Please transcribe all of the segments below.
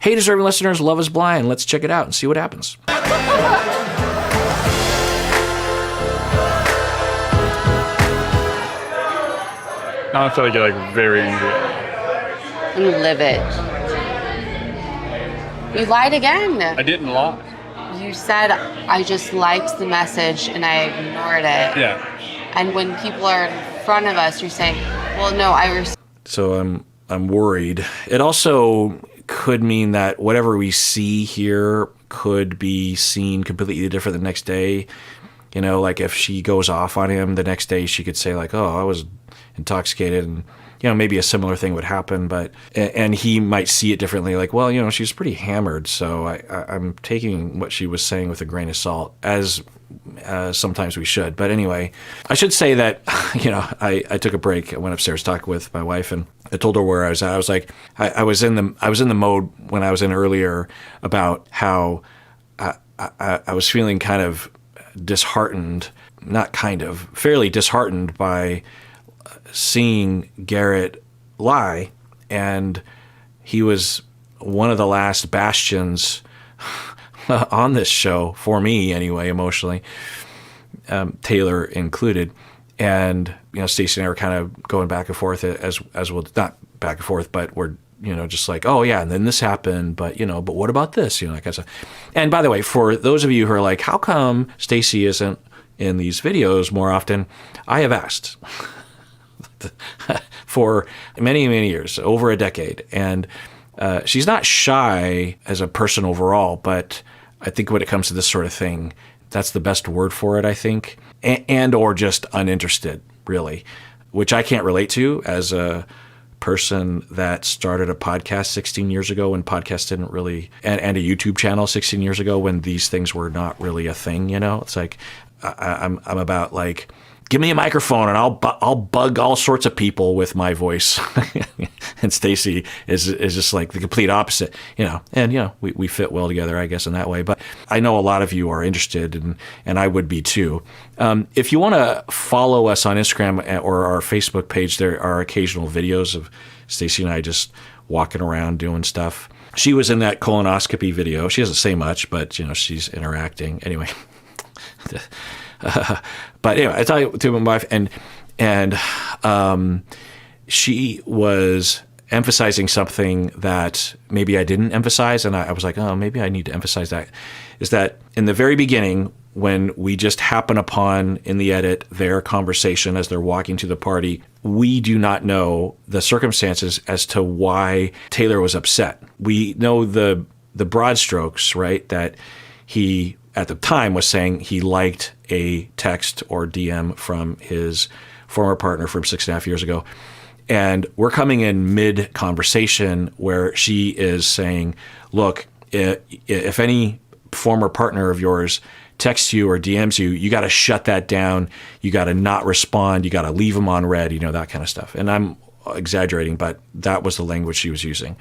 Hey, deserving listeners, Love is Blind. Let's check it out and see what happens. Now I feel like you're like very angry. I'm livid. You lied again. I didn't lie. You said I just liked the message and I ignored it. Yeah. And when people are in front of us, you're saying, well, no, So I'm worried. It also could mean that whatever we see here could be seen completely different the next day. You know, like if she goes off on him the next day, she could say like, oh, I was intoxicated, and you know, maybe a similar thing would happen, and he might see it differently, like, well, you know, she's pretty hammered, so I'm taking what she was saying with a grain of salt, as sometimes we should. But anyway, I should say that, you know, I took a break. I went upstairs, talked with my wife, and I told her where I was at. I was like, I was in the mode when I was in earlier about how I was feeling kind of disheartened, fairly disheartened by seeing Garrett lie, and he was one of the last bastions on this show for me, anyway, emotionally, Taylor included. And you know, Stacey and I were kind of going back and forth as well, not back and forth, but we're, you know, just like, oh yeah, and then this happened, but you know, but what about this, you know, that kind of stuff. And by the way, for those of you who are like, how come Stacey isn't in these videos more often, I have asked for many, many years, over a decade. And she's not shy as a person overall, but I think when it comes to this sort of thing, that's the best word for it, I think, and or just uninterested, really, which I can't relate to as a person that started a podcast 16 years ago when podcasts didn't really, and a YouTube channel 16 years ago when these things were not really a thing, you know? It's like, I'm about like, give me a microphone and I'll bug all sorts of people with my voice. And Stacey is just like the complete opposite, you know. And you know, we fit well together, I guess, in that way. But I know a lot of you are interested, and I would be too. If you want to follow us on Instagram or our Facebook page, there are occasional videos of Stacey and I just walking around doing stuff. She was in that colonoscopy video. She doesn't say much, but you know, she's interacting anyway. But anyway, I talked to my wife, and she was emphasizing something that maybe I didn't emphasize, and I was like, oh, maybe I need to emphasize that, is that in the very beginning, when we just happen upon in the edit their conversation as they're walking to the party, we do not know the circumstances as to why Taylor was upset. We know the broad strokes, right, that he at the time was saying he liked a text or DM from his former partner from 6.5 years ago. And we're coming in mid-conversation where she is saying, look, if any former partner of yours texts you or DMs you, you got to shut that down. You got to not respond. You got to leave them on red, you know, that kind of stuff. And I'm exaggerating, but that was the language she was using.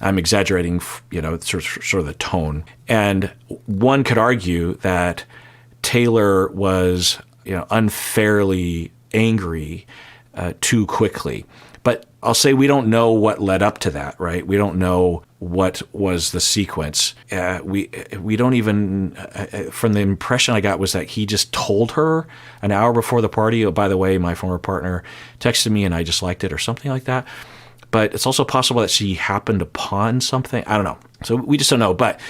I'm exaggerating, you know, sort of the tone. And one could argue that Taylor was, you know, unfairly angry too quickly. But I'll say we don't know what led up to that, right? We don't know what was the sequence. We don't even, from the impression I got was that he just told her an hour before the party, oh, by the way, my former partner texted me and I just liked it or something like that. But it's also possible that she happened upon something. I don't know. So we just don't know. But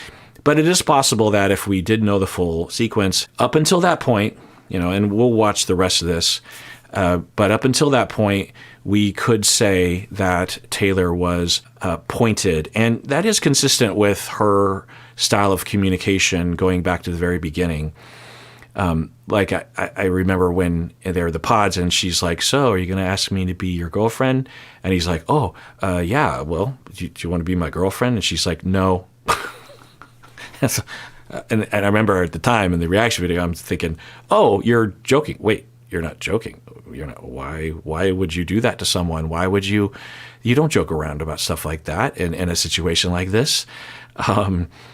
it is possible that if we did know the full sequence, up until that point, you know, and we'll watch the rest of this, but up until that point, we could say that Taylor was pointed. And that is consistent with her style of communication going back to the very beginning. Like I remember when there were the pods and she's like, so are you going to ask me to be your girlfriend? And he's like, oh, yeah, well, do you want to be my girlfriend? And she's like, no. And I remember at the time in the reaction video, I'm thinking, oh, you're joking. Wait, you're not joking. You're not. Why would you do that to someone? Why would you don't joke around about stuff like that in a situation like this.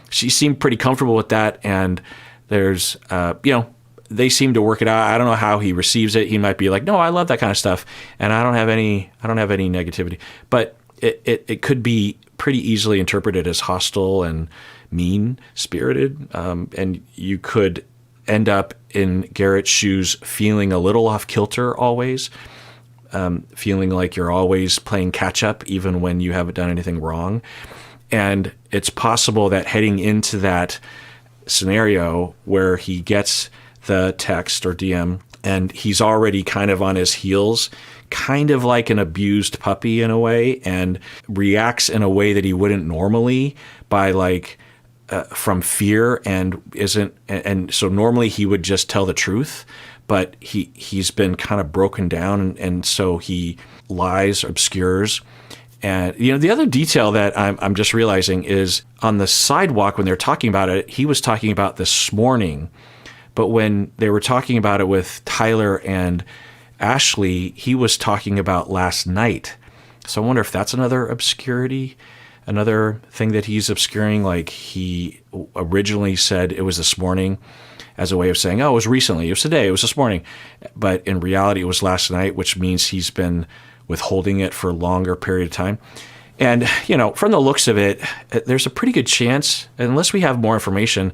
She seemed pretty comfortable with that. And there's, they seem to work it out. I don't know how he receives it. He might be like, no, I love that kind of stuff. And I don't have any negativity. But it could be pretty easily interpreted as hostile and mean-spirited, and you could end up in Garrett's shoes feeling a little off kilter always, feeling like you're always playing catch-up even when you haven't done anything wrong. And it's possible that heading into that scenario where he gets the text or DM and he's already kind of on his heels, kind of like an abused puppy in a way, and reacts in a way that he wouldn't normally by like from fear, and isn't, and so normally he would just tell the truth, but he's been kind of broken down, and so he lies, obscures. And the other detail that I'm just realizing is on the sidewalk when they're talking about it, he was talking about this morning, but when they were talking about it with Tyler and Ashley, he was talking about last night. So I wonder if that's another obscurity, another thing that he's obscuring. Like he originally said it was this morning as a way of saying, oh, it was recently, it was today, it was this morning. But in reality, it was last night, which means he's been withholding it for a longer period of time. And, from the looks of it, there's a pretty good chance, unless we have more information,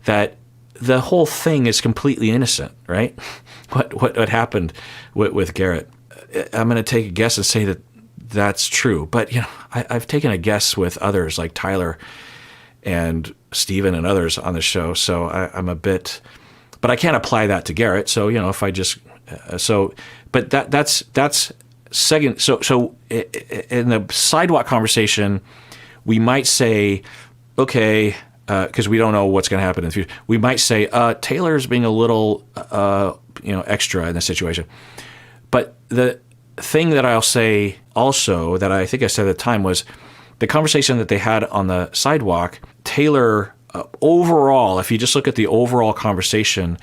that the whole thing is completely innocent, right? What happened with Garrett. I'm going to take a guess and say that that's true. But, I've taken a guess with others like Tyler and Steven and others on the show. So I'm a bit, but I can't apply that to Garrett. So, if I just, but that's second. So in the sidewalk conversation, we might say, okay, because we don't know what's going to happen in the future. We might say Taylor's being a little, extra in this situation. But the thing that I'll say also that I think I said at the time was the conversation that they had on the sidewalk. Taylor, overall, if you just look at the overall conversation,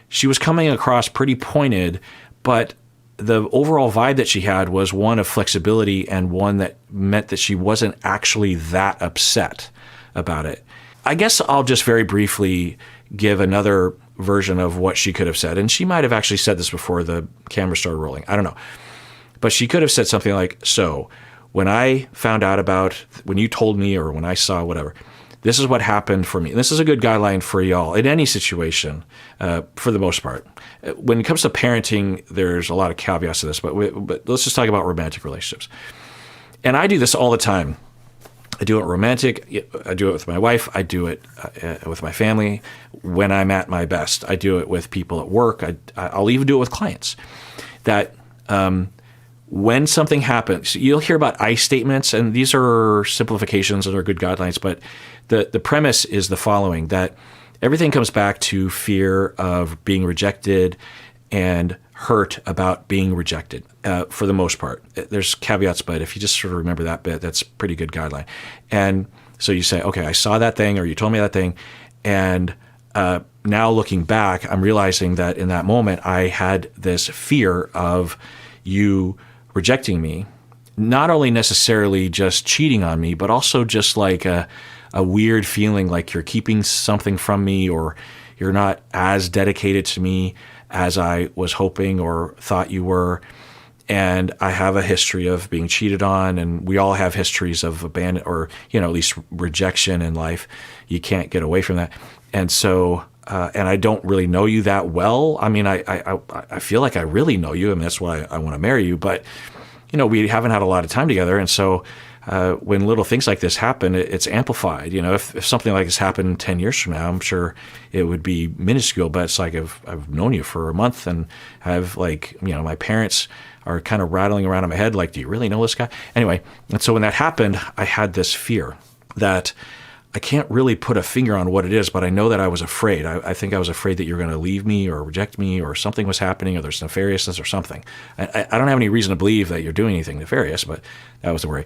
she was coming across pretty pointed, but the overall vibe that she had was one of flexibility and one that meant that she wasn't actually that upset about it. I guess I'll just very briefly give another version of what she could have said. And she might have actually said this before the camera started rolling. I don't know. But she could have said something like, so when I found out about, when you told me or when I saw whatever, this is what happened for me. And this is a good guideline for y'all in any situation, for the most part. When it comes to parenting, there's a lot of caveats to this, but let's just talk about romantic relationships. And I do this all the time. I do it romantic. I do it with my wife. I do it with my family when I'm at my best. I do it with people at work. I'll even do it with clients. That when something happens, you'll hear about I statements, and these are simplifications and are good guidelines, but the premise is the following, that everything comes back to fear of being rejected and hurt about being rejected, for the most part. There's caveats, but if you just sort of remember that bit, that's a pretty good guideline. And so you say, okay, I saw that thing, or you told me that thing, and now looking back, I'm realizing that in that moment, I had this fear of you rejecting me, not only necessarily just cheating on me, but also just like a weird feeling like you're keeping something from me, or you're not as dedicated to me as I was hoping or thought you were. And I have a history of being cheated on, and we all have histories of abandon or, at least rejection in life. You can't get away from that. And so, and I don't really know you that well. I mean, I feel like I really know you. I mean, that's why I want to marry you. But, we haven't had a lot of time together. And so when little things like this happen, it's amplified. If something like this happened 10 years from now, I'm sure it would be minuscule, but it's like I've known you for a month, and I've my parents are kind of rattling around in my head, like, do you really know this guy? Anyway, and so when that happened, I had this fear that I can't really put a finger on what it is, but I know that I was afraid. I think I was afraid that you're going to leave me or reject me, or something was happening, or there's nefariousness or something. I don't have any reason to believe that you're doing anything nefarious, but that was the worry.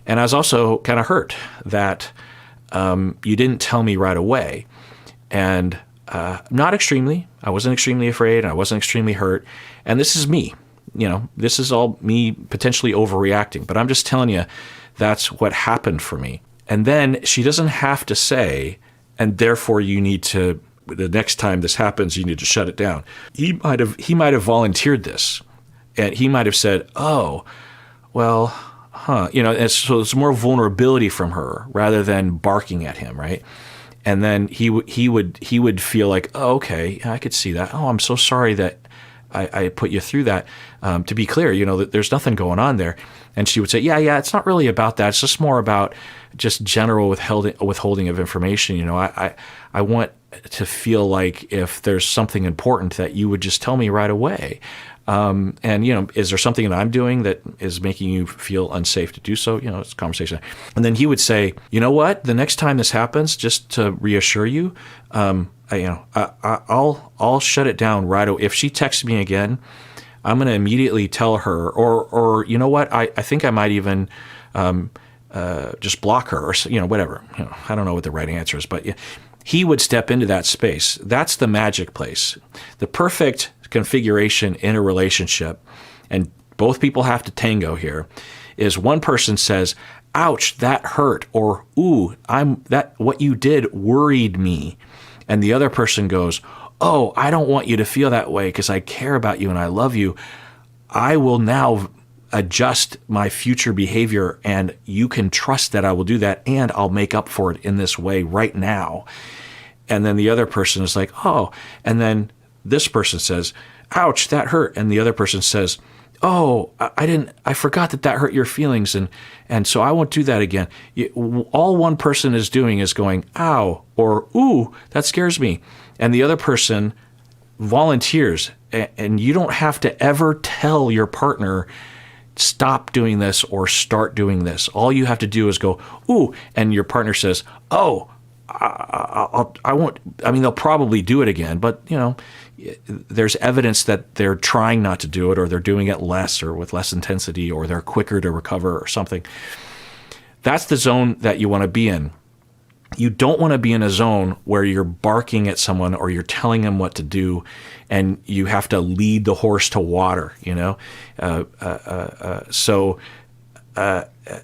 And I was also kind of hurt that you didn't tell me right away. And not extremely. I wasn't extremely afraid. I wasn't extremely hurt. And this is me. This is all me potentially overreacting. But I'm just telling you, that's what happened for me. And then she doesn't have to say, and therefore you need to, the next time this happens, you need to shut it down. He might have volunteered this. And he might have said, oh, well, and so it's more vulnerability from her rather than barking at him, right? And then he would feel like, oh, okay, I could see that. Oh, I'm so sorry that I put you through that. To be clear, that there's nothing going on there. And she would say, yeah, it's not really about that. It's just more about just general withholding of information. I want to feel like if there's something important that you would just tell me right away. And, is there something that I'm doing that is making you feel unsafe to do so? It's a conversation. And then he would say, you know what, the next time this happens, just to reassure you, I'll shut it down right away. If she texts me again, I'm going to immediately tell her, or you know what, I think I might even just block her, or whatever. I don't know what the right answer is, but he would step into that space. That's the magic place, the perfect configuration in a relationship, and both people have to tango here, is one person says, ouch, that hurt, or ooh, what you did worried me. And the other person goes, oh, I don't want you to feel that way because I care about you and I love you. I will now adjust my future behavior, and you can trust that I will do that, and I'll make up for it in this way right now. And then the other person is like, oh, and then this person says, ouch, that hurt. And the other person says, oh, I forgot that hurt your feelings. And so I won't do that again. All one person is doing is going, ow, or ooh, that scares me. And the other person volunteers. And you don't have to ever tell your partner, stop doing this or start doing this. All you have to do is go, ooh, and your partner says, oh, I won't. I mean, they'll probably do it again, but there's evidence that they're trying not to do it, or they're doing it less or with less intensity, or they're quicker to recover or something. That's the zone that you want to be in. You don't want to be in a zone where you're barking at someone or you're telling them what to do, and you have to lead the horse to water. So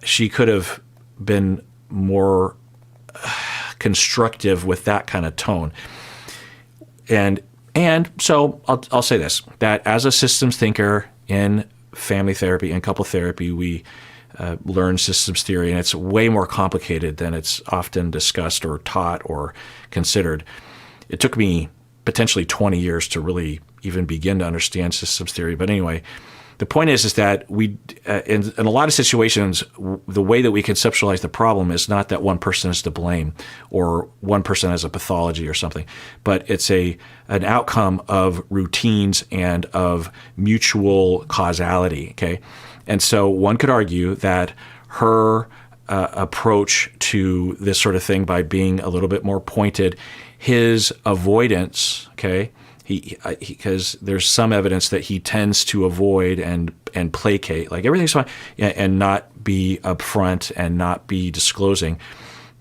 she could have been more constructive with that kind of tone. And so I'll say this, that as a systems thinker in family therapy and couple therapy, we learn systems theory, and it's way more complicated than it's often discussed or taught or considered. It took me potentially 20 years to really even begin to understand systems theory. But anyway, the point is that we, in a lot of situations, the way that we conceptualize the problem is not that one person is to blame or one person has a pathology or something, but it's an outcome of routines and of mutual causality. Okay, and so one could argue that her approach to this sort of thing, by being a little bit more pointed, his avoidance, okay, because there's some evidence that he tends to avoid and placate, like everything's fine, and not be upfront and not be disclosing,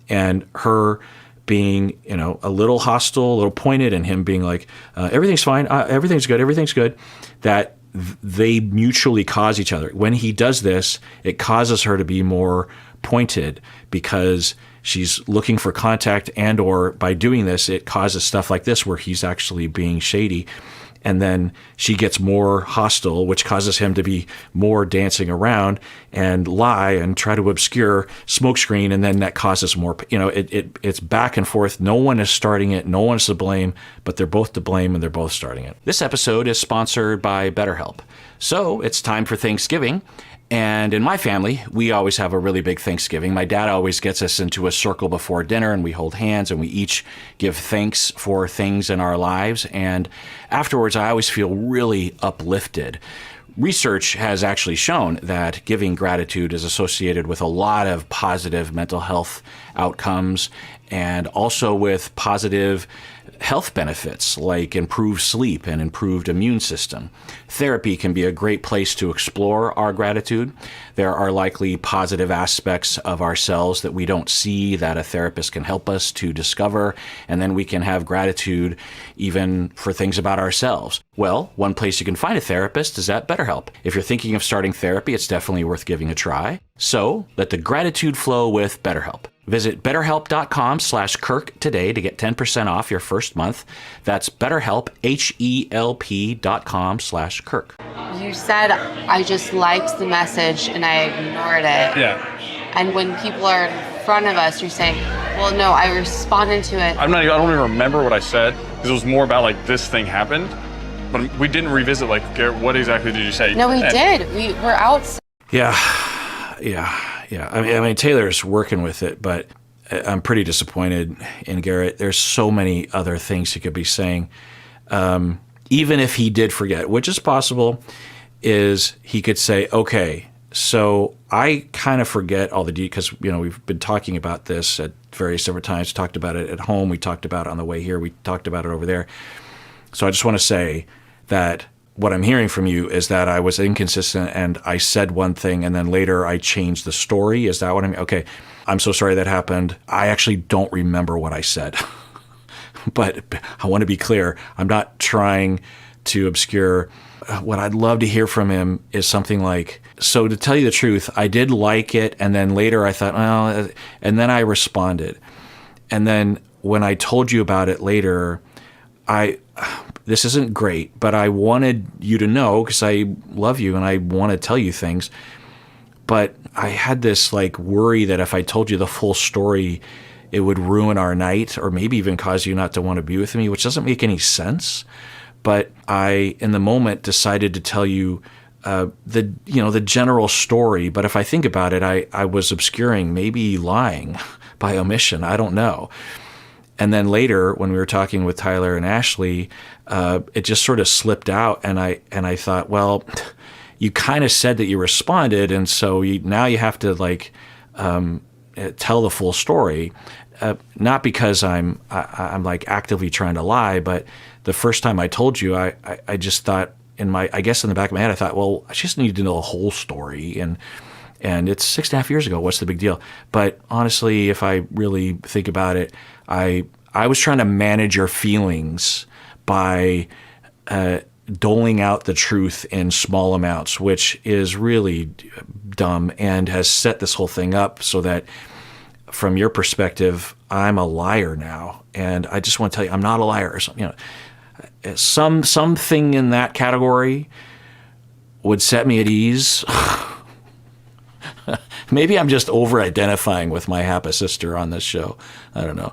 and her being a little hostile, a little pointed, and him being like everything's fine, everything's good, that they mutually cause each other. When he does this, it causes her to be more pointed because she's looking for contact, and or by doing this, it causes stuff like this where he's actually being shady. And then she gets more hostile, which causes him to be more dancing around and lie and try to obscure smokescreen. And then that causes more, it's back and forth. No one is starting it. No one's to blame, but they're both to blame and they're both starting it. This episode is sponsored by BetterHelp. So it's time for Thanksgiving. And in my family, we always have a really big Thanksgiving. My dad always gets us into a circle before dinner, and we hold hands and we each give thanks for things in our lives. And afterwards, I always feel really uplifted. Research has actually shown that giving gratitude is associated with a lot of positive mental health outcomes, and also with positive health benefits like improved sleep and improved immune system. Therapy can be a great place to explore our gratitude. There are likely positive aspects of ourselves that we don't see that a therapist can help us to discover, and then we can have gratitude even for things about ourselves. Well, one place you can find a therapist is at BetterHelp. If you're thinking of starting therapy, it's definitely worth giving a try. So let the gratitude flow with BetterHelp. Visit BetterHelp.com/Kirk today to get 10% off your first month. That's BetterHelp, HELP.com/Kirk. You said I just liked the message and I ignored it. Yeah. And when people are in front of us, you're saying, well, no, I responded to it. I don't even remember what I said because it was more about like this thing happened, but we didn't revisit like, Garrett, what exactly did you say? No, we did. We were outside. Yeah. I mean, Taylor's working with it, but I'm pretty disappointed in Garrett. There's so many other things he could be saying. Even if he did forget, which is possible, is he could say, okay, so I kind of forget all the details because, we've been talking about this at various different times. We talked about it at home. We talked about it on the way here. We talked about it over there. So I just want to say that what I'm hearing from you is that I was inconsistent and I said one thing and then later I changed the story. Is that what I mean? Okay, I'm so sorry that happened. I actually don't remember what I said. But I want to be clear. I'm not trying to obscure. What I'd love to hear from him is something like, so to tell you the truth, I did like it. And then later I thought, well, and then I responded. And then when I told you about it later, this isn't great, but I wanted you to know because I love you and I want to tell you things. But I had this like worry that if I told you the full story, it would ruin our night or maybe even cause you not to want to be with me, which doesn't make any sense. But I, in the moment, decided to tell you the general story. But if I think about it, I was obscuring, maybe lying by omission. I don't know. And then later, when we were talking with Tyler and Ashley, it just sort of slipped out. And I thought, well, you kind of said that you responded, and so now you have to like tell the full story. Not because I'm like actively trying to lie, but the first time I told you, I just thought in the back of my head, I thought, well, I just need to know the whole story, and it's 6.5 years ago. What's the big deal? But honestly, if I really think about it, I was trying to manage your feelings by doling out the in small amounts, which is really dumb and has set this whole thing up so that from your perspective, I'm a liar now. And I just want to tell you, I'm not a liar. Or something in that category would set me at ease. Maybe I'm just over-identifying with my Happa sister on this show. I don't know.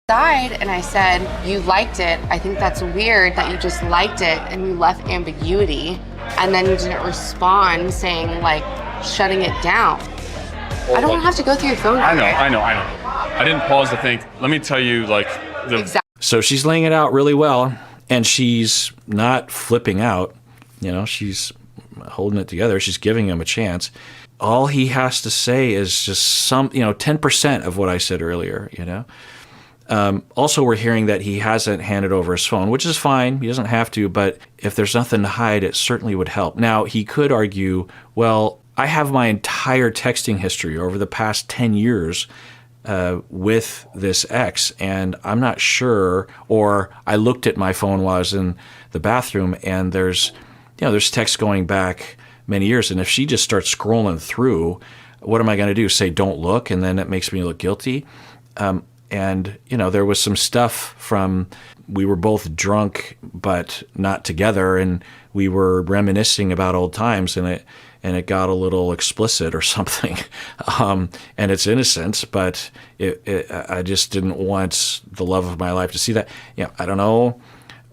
And I said, you liked it. I think that's weird that you just liked it and you left ambiguity. And then you didn't respond saying, like, shutting it down. I don't have to go through your phone. I know. I didn't pause to think, let me tell you, like, Exactly. So she's laying it out really well, and she's not flipping out. She's holding it together. She's giving him a chance. All he has to say is just 10% of what I said earlier, Also, we're hearing that he hasn't handed over his phone, which is fine. He doesn't have to, but if there's nothing to hide, it certainly would help. Now, he could argue, well, I have my entire texting history over the past 10 years with this ex, and I'm not sure, or I looked at my phone while I was in the bathroom, and there's text going back many years, and if she just starts scrolling through, what am I going to do? Say, don't look, and then it makes me look guilty? And, there was some stuff from, we were both drunk, but not together, and we were reminiscing about old times, and it got a little explicit or something. And it's innocent, but I just didn't want the love of my life to see that. I don't know.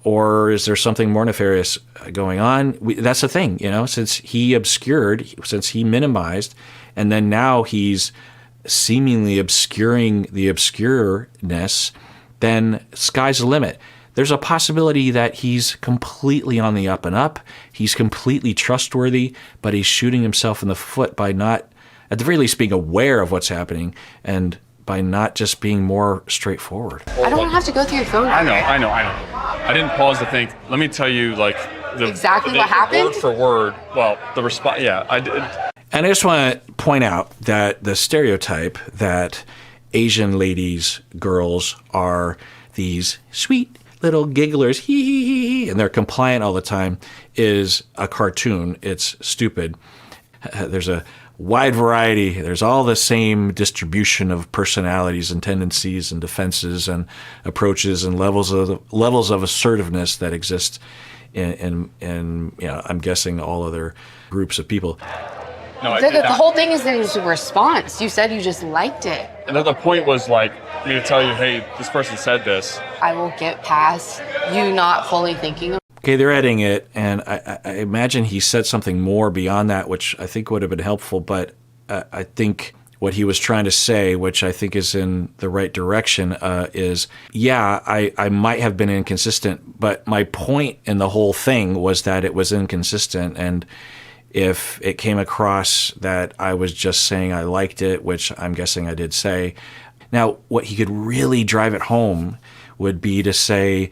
Or is there something more nefarious going on? That's the thing, since he obscured, since he minimized, and then now he's seemingly obscuring the obscureness, then sky's the limit. There's a possibility that he's completely on the up and up. He's completely trustworthy, but he's shooting himself in the foot by not, at the very least, being aware of what's happening and by not just being more straightforward. I don't have to go through your phone. I know. I didn't pause to think, let me tell you, like, exactly what happened? Word for word. Well, the response, yeah, I did. And I just want to point out that the stereotype that Asian ladies, girls, are these sweet little gigglers, hee hee hee hee, and they're compliant all the time, is a cartoon. It's stupid. There's a wide variety. There's all the same distribution of personalities and tendencies and defenses and approaches and levels of assertiveness that exist and I'm guessing all other groups of people. No, The whole thing is that it was a response. You said you just liked it. and then the point was like me to tell you, hey, this person said this. I will get past you not fully thinking. Okay, they're editing it, and I imagine he said something more beyond that, which I think would have been helpful, but I think what he was trying to say, which I think is in the right direction, is, I might have been inconsistent, but my point in the whole thing was that it was inconsistent, and if it came across that I was just saying I liked it, which I'm guessing I did say. Now, what he could really drive it home would be to say,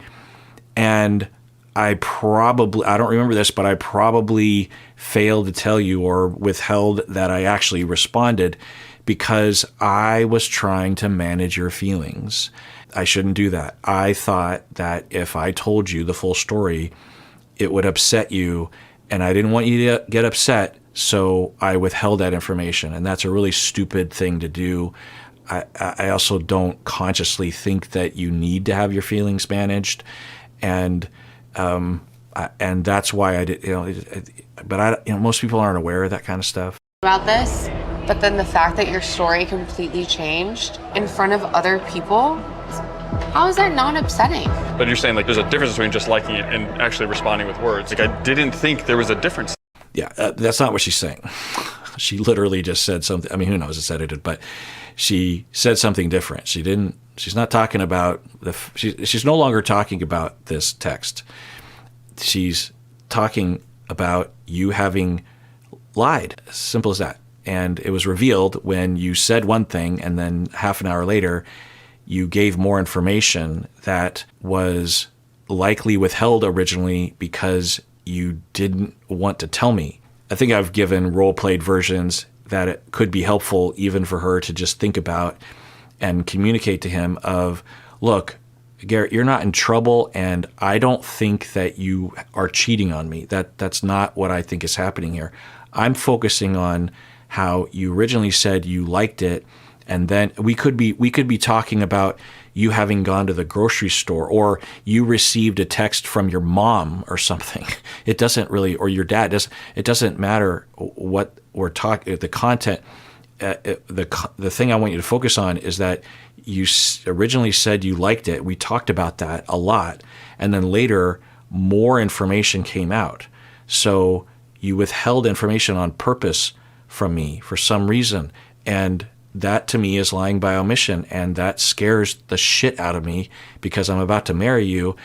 and I don't remember this, but I probably failed to tell you or withheld that I actually responded because I was trying to manage your feelings. I shouldn't do that. I thought that if I told you the full story, it would upset you, and I didn't want you to get upset, so I withheld that information. And that's a really stupid thing to do. I also don't consciously think that you need to have your feelings managed, and that's why I did. But most people aren't aware of that kind of stuff. About this, but then the fact that your story completely changed in front of other people, how is that not upsetting? But you're saying like there's a difference between just liking it and actually responding with words. Like I didn't think there was a difference. Yeah, that's not what she's saying. She literally just said something. I mean, who knows? It's edited, but she said something different. She's not talking about she's no longer talking about this text. She's talking about you having lied. As simple as that. And it was revealed when you said one thing and then half an hour later you gave more information that was likely withheld originally because you didn't want to tell me. I think I've given role-played versions that it could be helpful even for her to just think about and communicate to him of, look, Garrett, you're not in trouble, and I don't think that you are cheating on me. That's not what I think is happening here. I'm focusing on how you originally said you liked it, and then we could be talking about you having gone to the grocery store, or you received a text from your mom or something. It doesn't really, or your dad. It doesn't matter what we're talking. The content. The thing I want you to focus on is that you originally said you liked it. We talked about that a lot, and then later more information came out. So you withheld information on purpose from me for some reason, and that to me is lying by omission, and that scares the shit out of me because I'm about to marry you.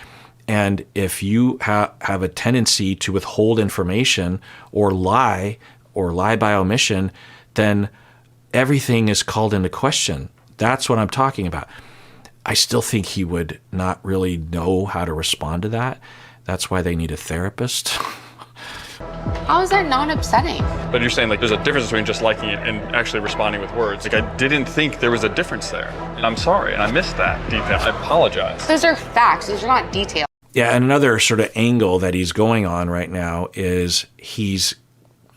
And if you have a tendency to withhold information or lie by omission, then everything is called into question. That's what I'm talking about. I still think he would not really know how to respond to that. That's why they need a therapist. How is that not upsetting? But you're saying like there's a difference between just liking it and actually responding with words. Like I didn't think there was a difference there. And I'm sorry, and I missed that detail. I apologize. Those are facts. Those are not details. Yeah, and another sort of angle that he's going on right now is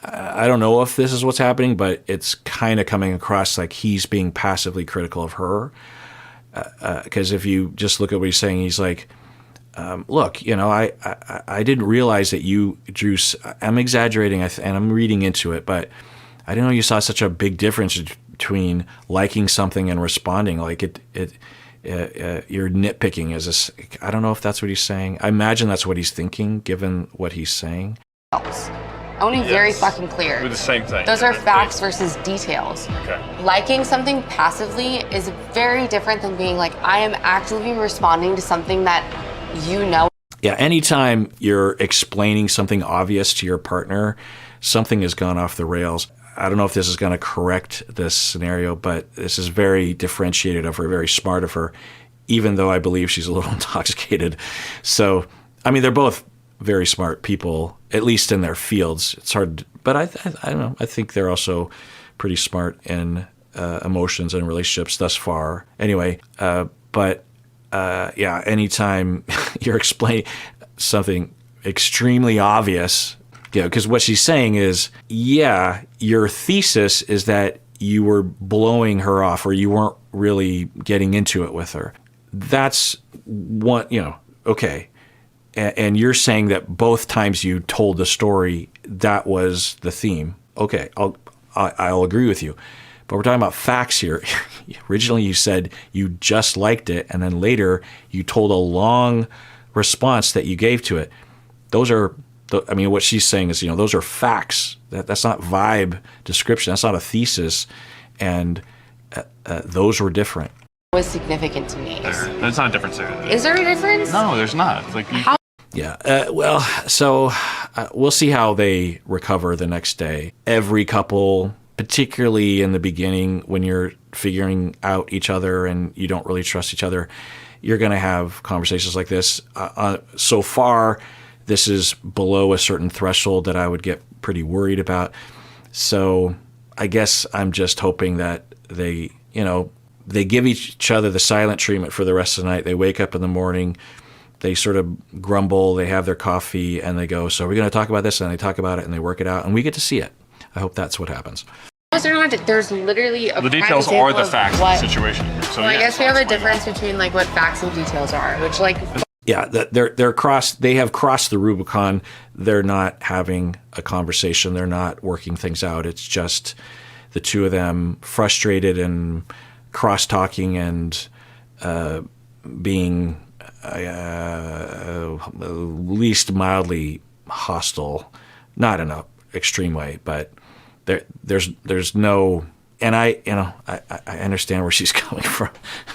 I don't know if this is what's happening, but it's kind of coming across like he's being passively critical of her. Because if you just look at what he's saying, he's like, look, I didn't realize that you drew, I'm exaggerating and I'm reading into it, but I didn't know you saw such a big difference between liking something and responding. Like you're nitpicking I don't know if that's what he's saying. I imagine that's what he's thinking, given what he's saying. I want to be very fucking clear. We're the same thing. Those are facts versus details. Okay. Liking something passively is very different than being like, I am actively responding to something that you know. Yeah, anytime you're explaining something obvious to your partner, something has gone off the rails. I don't know if this is going to correct this scenario, but this is very differentiated of her, very smart of her, even though I believe she's a little intoxicated. So, I mean, they're both very smart people, at least in their fields. It's hard, but I don't know. I think they're also pretty smart in emotions and relationships thus far. Anyway, yeah, anytime you're explaining something extremely obvious, because what she's saying is, yeah, your thesis is that you were blowing her off or you weren't really getting into it with her. That's one, okay. and you're saying that both times you told the story, that was the theme. Okay, I'll agree with you. But we're talking about facts here. Originally, you said you just liked it, and then later you told a long response that you gave to it. Those are, I mean, what she's saying is, those are facts. That's not vibe description. That's not a thesis. And those were different. Was significant to me. That's not a difference there. Is there a difference? No, there's not. Like, Yeah. So we'll see how they recover the next day. Every couple, particularly in the beginning when you're figuring out each other and you don't really trust each other, you're going to have conversations like this. So far, this is below a certain threshold that I would get pretty worried about. So I guess I'm just hoping that they give each other the silent treatment for the rest of the night. They wake up in the morning, they sort of grumble, they have their coffee, and they go, so we're going to talk about this, and they talk about it, and they work it out, and we get to see it. I hope that's what happens. There's literally a the details are the facts of the situation. So I guess we have a difference between like what facts and details are, which like. Yeah, they have crossed the Rubicon. They're not having a conversation. They're not working things out. It's just the two of them frustrated and cross-talking and being at least mildly hostile, not in an extreme way, but there's no. And I understand where she's coming from,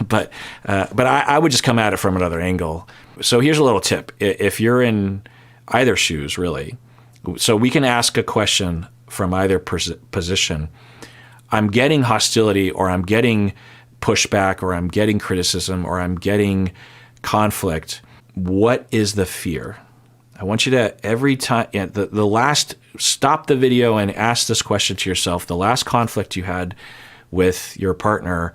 but I would just come at it from another angle. So here's a little tip: if you're in either shoes, really, so we can ask a question from either position. I'm getting hostility, or I'm getting pushback, or I'm getting criticism, or I'm getting conflict. What is the fear? I want you to, every time, the last, stop the video and ask this question to yourself. The last conflict you had with your partner,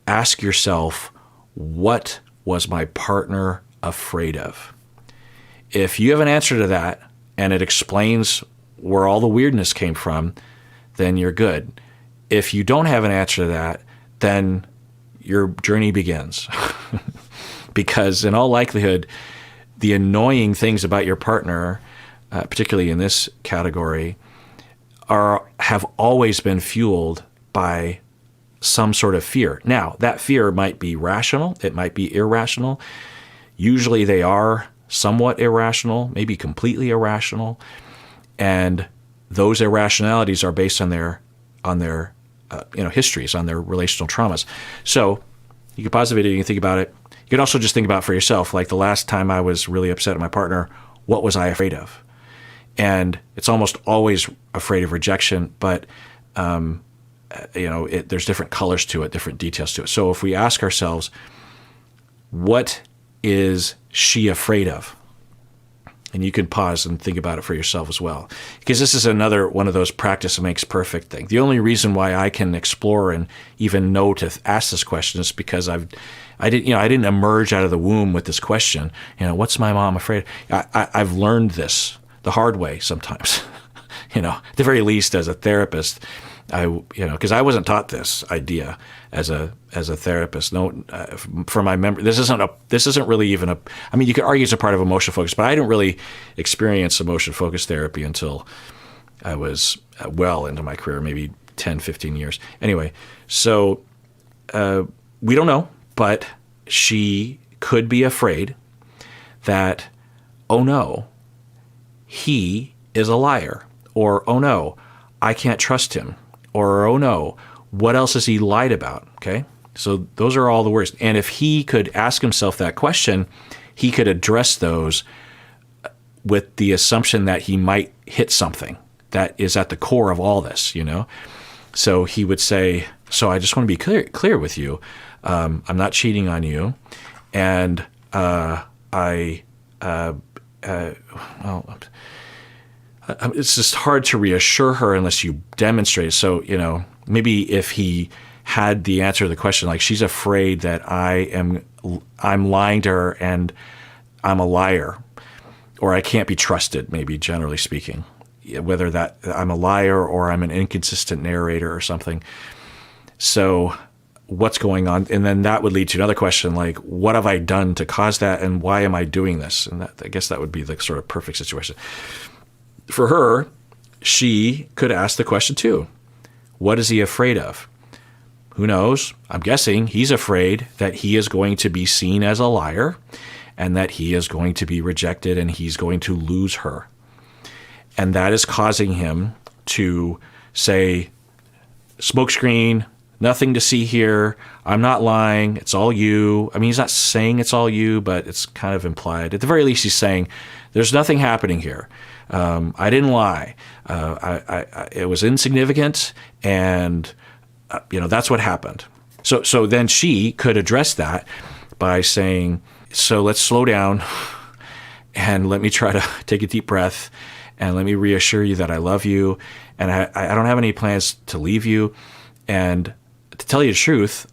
ask yourself, what was my partner afraid of? If you have an answer to that and it explains where all the weirdness came from, then you're good. If you don't have an answer to that, then your journey begins. Because in all likelihood, the annoying things about your partner, particularly in this category, have always been fueled by some sort of fear. Now, that fear might be rational. It might be irrational. Usually they are somewhat irrational, maybe completely irrational. And those irrationalities are based on their histories, on their relational traumas. So you can pause the video, you can think about it. You can also just think about for yourself, like the last time I was really upset at my partner, what was I afraid of? And it's almost always afraid of rejection, but there's different colors to it, different details to it. So if we ask ourselves, what is she afraid of? And you can pause and think about it for yourself as well. Because this is another one of those practice makes perfect thing. The only reason why I can explore and even know to ask this question is because I didn't emerge out of the womb with this question. What's my mom afraid of? I've learned this the hard way sometimes. At the very least as a therapist, because I wasn't taught this idea as a therapist. No, for my memory, this isn't really even I mean, you could argue it's a part of emotion focus, but I didn't really experience emotion focus therapy until I was well into my career, maybe 10, 15 years. Anyway, so we don't know, but she could be afraid that, oh no, he is a liar, or oh no, I can't trust him, or oh no, what else has he lied about? Okay, so those are all the words. And if he could ask himself that question, he could address those with the assumption that he might hit something that is at the core of all this, So he would say, so I just want to be clear with you. I'm not cheating on you. And it's just hard to reassure her unless you demonstrate. So, maybe if he had the answer to the question, like she's afraid that I'm lying to her and I'm a liar, or I can't be trusted, maybe generally speaking, whether that I'm a liar or I'm an inconsistent narrator or something. So what's going on? And then that would lead to another question, like, what have I done to cause that? And why am I doing this? And I guess that would be the sort of perfect situation. For her, she could ask the question too. What is he afraid of? Who knows? I'm guessing he's afraid that he is going to be seen as a liar and that he is going to be rejected and he's going to lose her. And that is causing him to say, smokescreen, nothing to see here. I'm not lying. It's all you. I mean, he's not saying it's all you, but it's kind of implied. At the very least, he's saying there's nothing happening here. I didn't lie. It was insignificant, and that's what happened. So then she could address that by saying, so let's slow down and let me try to take a deep breath and let me reassure you that I love you and I don't have any plans to leave you. And to tell you the truth,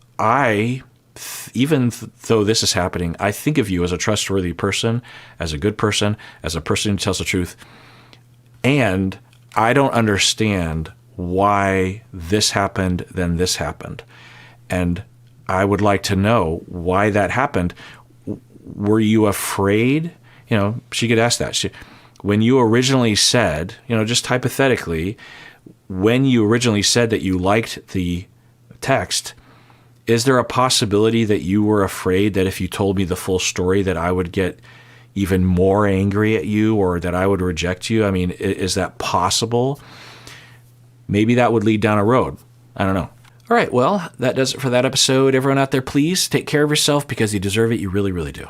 even though this is happening, I think of you as a trustworthy person, as a good person, as a person who tells the truth. And I don't understand why this happened, then this happened. And I would like to know why that happened. Were you afraid? She could ask that. When you originally said, just hypothetically, when you originally said that you liked the text, is there a possibility that you were afraid that if you told me the full story that I would get even more angry at you or that I would reject you? I mean, is that possible? Maybe that would lead down a road. I don't know. All right, well, that does it for that episode. Everyone out there, please take care of yourself because you deserve it. You really, really do.